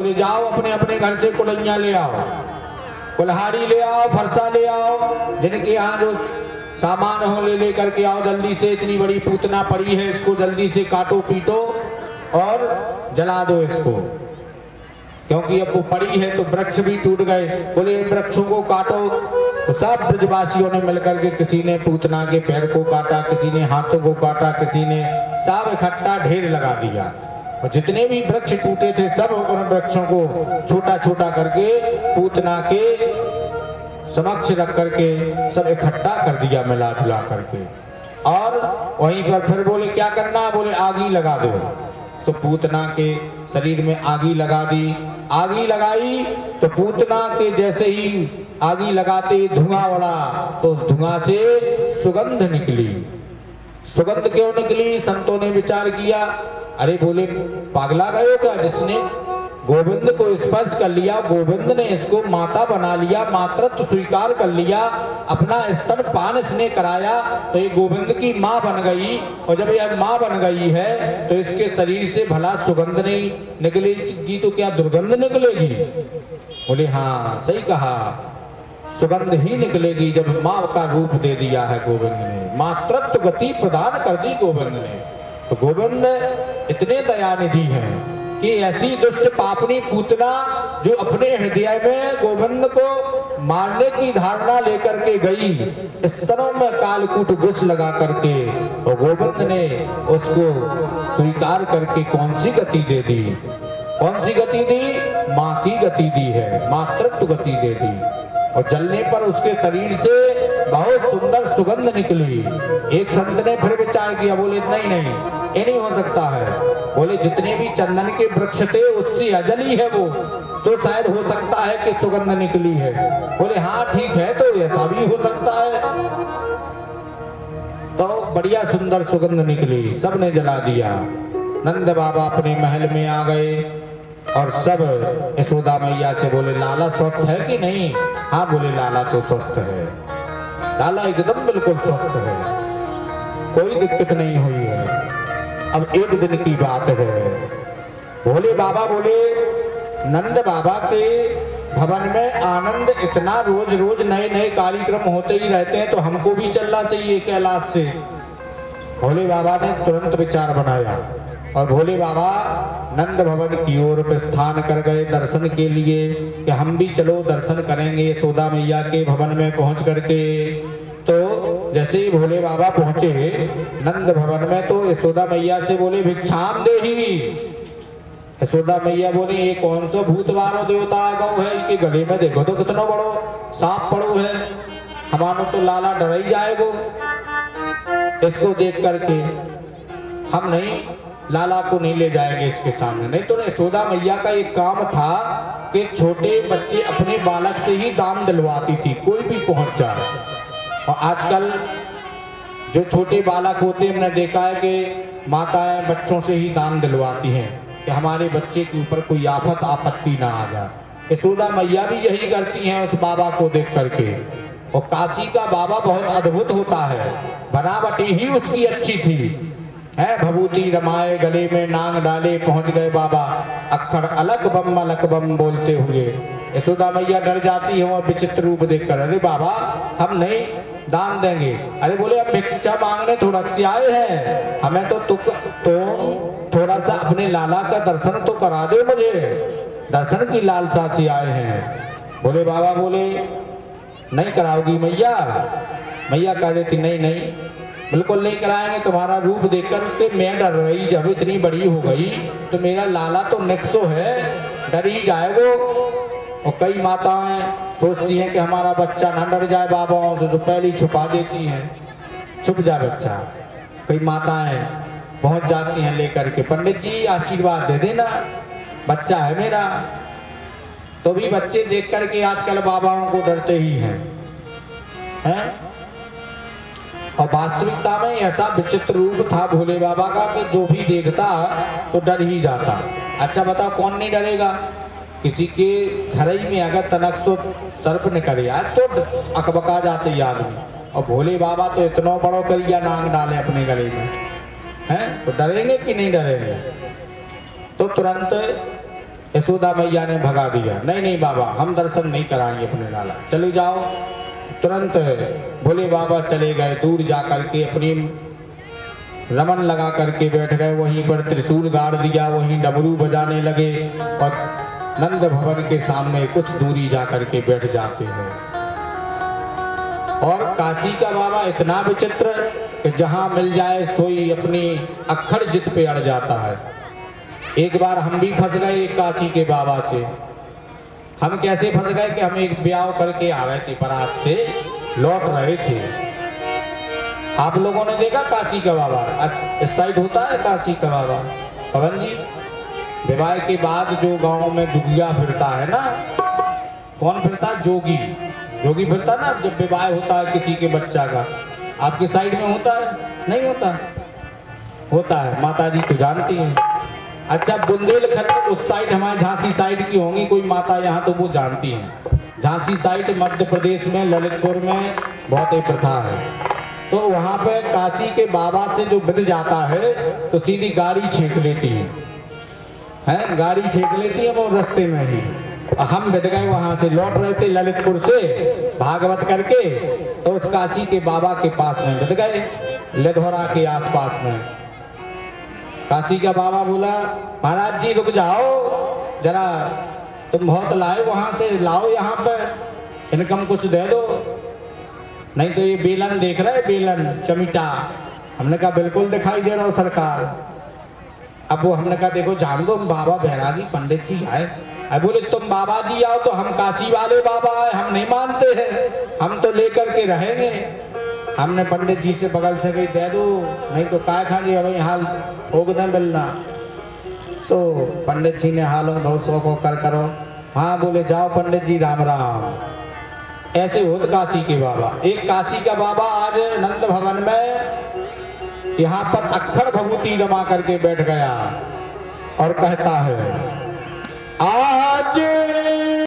बोले जाओ अपने अपने घर से कुलैया ले आओ, कुल्हाड़ी ले आओ, फरसा ले आओ, जिनके यहाँ जो सामान हो ले लेकर के आओ जल्दी से। इतनी बड़ी पूतना पड़ी है, इसको जल्दी से काटो पीटो और जला दो इसको, क्योंकि अब वो पड़ी है तो वृक्ष भी टूट गए। बोले इन वृक्षों को काटो। तो सब ब्रजवासियों ने मिलकर के, किसी ने पूतना के पैर को काटा, किसी ने हाथों को काटा, किसी ने सब इकट्ठा ढेर लगा दिया। और जितने भी वृक्ष टूटे थे सब उन वृक्षों को छोटा छोटा करके पूतना के समक्ष रख करके सब इकट्ठा कर दिया, मिला जुला करके। और वहीं पर फिर बोले क्या करना, बोले आगी लगा दो। तो पूतना के शरीर में आगी लगा दी। आगी लगाई तो पूतना के जैसे ही आगी लगाते धुआं उड़ा, तो उस धुआं से सुगंध निकली। सुगंध क्यों निकली? संतों ने विचार किया, अरे बोले पागला गए क्या, जिसने गोविंद को स्पर्श कर लिया, गोविंद ने इसको माता बना लिया, मातृत्व स्वीकार कर लिया, अपना स्तन पान इसने कराया, तो ये गोविंद की माँ बन गई। और जब यह माँ बन गई है तो इसके शरीर से भला सुगंध नहीं निकलेगी तो क्या दुर्गंध निकलेगी? बोले हाँ सही कहा, सुगंध ही निकलेगी जब माँ का रूप दे दिया है गोविंद ने, मातृत्व गति प्रदान कर दी गोविंद ने। तो गोविंद इतने दयानिधि हैं कि ऐसी दुष्ट पापनी पूतना जो अपने हृदय में गोविंद को मारने की धारणा लेकर के गई, स्तनों में कालकूट विष लगा करके, और गोविंद ने उसको स्वीकार करके कौन सी गति दे दी? कौन सी गति दी? माँ की गति दी है, मातृत्व गति दे दी। और जलने पर उसके शरीर से बहुत सुंदर सुगंध निकली। एक संत ने फिर विचार किया, बोले नहीं नहीं ये नहीं हो सकता है। बोले जितने भी चंदन के वृक्ष थे उससे अजली है वो, तो शायद हो सकता है कि सुगंध निकली है। बोले हाँ ठीक है, तो ऐसा भी हो सकता है। तो बढ़िया सुंदर सुगंध निकली, सबने जला दिया। नंद बाबा अपने महल में आ गए और सब यशोदा मैया से बोले लाला स्वस्थ है कि नहीं? हाँ बोले लाला तो स्वस्थ है, लाला एकदम बिल्कुल स्वस्थ है, कोई दिक्कत नहीं हुई है। अब एक दिन की बात है, भोले बाबा बोले नंद बाबा के भवन में आनंद इतना, रोज रोज नए नए कार्यक्रम होते ही रहते हैं, तो हमको भी चलना चाहिए कैलाश से। भोले बाबा ने तुरंत विचार बनाया और भोले बाबा नंद भवन की ओर प्रस्थान कर गए दर्शन के लिए कि हम भी चलो दर्शन करेंगे यशोदा मैया के भवन में पहुंच करके। तो जैसे ही भोले बाबा पहुंचे नंद भवन में तो यशोदा मैया से बोले भिक्षाम देही। यशोदा मैया बोली ये कौन सा भूत वारो देवता आ गौ है, इनके गले में देखो तो कितना बड़ो सांप पड़ो है, हमारो तो लाला डर ही जाएगो इसको देख करके। हम नहीं, लाला को नहीं ले जाएंगे इसके सामने। नहीं तो यशोदा मैया का एक काम था कि छोटे बच्चे अपने बालक से ही दान दिलवाती थी, कोई भी पहुंच जाए। और आजकल जो छोटे बालक होते हैं, हमने देखा है कि माताएं बच्चों से ही दान दिलवाती हैं कि हमारे बच्चे के ऊपर कोई आफत आपत्ति ना आ जाए। यशोदा मैया भी यही करती हैं उस बाबा को देख करके। और काशी का बाबा बहुत अद्भुत होता है, बनावटी ही उसकी अच्छी थी है। भभूति रमाए गले में नांग डाले पहुंच गए बाबा, अक्षर अलग बम बोलते हुए। यशोदा मैया डर जाती है और विचित्र रूप देखकर, अरे बाबा हम नहीं दान देंगे। अरे बोले अब भिक्षा मांगने थोड़ा से आए हैं, हमें तो थोड़ा सा अपने लाला का दर्शन तो करा दो, मुझे दर्शन की लालसा से आए हैं। बोले बाबा बोले नहीं कराओगी मैया? मैया कह देती नहीं नहीं बिल्कुल नहीं कराएंगे, तुम्हारा रूप देखकर के मैं डर रही, जब इतनी बड़ी हो गई तो मेरा लाला तो नेक्सो है, डर ही जाएगो। और कई माताएं सोचती हैं कि हमारा बच्चा ना डर जाए बाबाओं से, जो पहले छुपा देती हैं, छुप जा बच्चा। कई माताएं पहुंच जाती हैं लेकर के, पंडित जी आशीर्वाद दे देना, बच्चा है मेरा। तो भी बच्चे देख करके आजकल बाबाओं को डरते ही हैं। और वास्तविकता में ऐसा विचित्र रूप था भोले बाबा का कि जो भी देखता तो डर ही जाता। अच्छा बताओ कौन नहीं डरेगा? किसी के घर ही में अगर तनक सो सर्प निकल आए तो अकबका जाते ही आदमी। और भोले बाबा तो इतना बड़ो करिया नांग डाले अपने गले में, हैं तो डरेंगे कि नहीं डरेंगे? तो तुरंत यशोदा मैया ने भगा दिया, नहीं नहीं बाबा हम दर्शन नहीं कराएंगे अपने लाला, चले जाओ। तुरंत भोले बाबा चले गए, दूर जा करके अपनी रमन लगा करके बैठ गए, वहीं पर त्रिशूल गाड़ दिया, वहीं डमरू बजाने लगे और नंद भवन के सामने कुछ दूरी जा करके बैठ जाते हैं। और काशी का बाबा इतना विचित्र कि जहां मिल जाए सोई अपनी अक्खड़ जित पे अड़ जाता है। एक बार हम भी फंस गए एक काशी के बाबा से। हम कैसे फंस गए कि हम एक ब्याह करके आ रहे थे, बारात से लौट रहे थे। आप लोगों ने देखा काशी का बाबा, इस साइड होता है काशी का बाबा पवन जी। विवाह के बाद जो गांव में जुगिया फिरता है ना, कौन फिरता? जोगी, जोगी फिरता ना जब विवाह होता है किसी के बच्चा का। आपके साइड में होता है? नहीं होता? होता है, माता जी तो जानती हैं। अच्छा, बुंदेलखंड उस साइड हमारे झांसी साइड की होंगी कोई माता यहाँ, तो वो जानती हैं। झांसी साइड मध्य प्रदेश में ललितपुर में बहुत ही प्रथा है। तो वहां पे काशी के बाबा से जो बिद जाता है तो सीधी गाड़ी छींक लेती है, गाड़ी छींक लेती है वो रास्ते में ही। हम बिद गए, वहां से लौट रहे थे ललितपुर से भागवत करके, तो उस काशी के बाबा के पास में बिद गए, लधौरा के आसपास में। काशी का बाबा बोला, महाराज जी रुक जाओ जरा, तुम बहुत लाए वहां से, लाओ यहाँ पे, इनकम कुछ दे दो। नहीं तो ये बेलन देख रहे, बेलन चमिटा। हमने कहा बिल्कुल दिखाई दे रहा हो सरकार। अब वो हमने कहा देखो जान दो, बाबा बैरागी पंडित जी आए। अब बोले तुम बाबा जी आओ तो हम काशी वाले बाबा आए, हम नहीं मानते हैं, हम तो लेकर के रहेंगे। हमने पंडित जी से बगल से गई दे दो, नहीं तो काय खाएंगे, अब हाल हो गए मिलना। तो पंडित जी ने हालों में बहुत शौक कर करो। हाँ बोले जाओ पंडित जी, राम राम। ऐसे होते काशी के बाबा। एक काशी का बाबा आज नंद भवन में यहाँ पर अक्खड़ भभूति रमा करके बैठ गया और कहता है, आज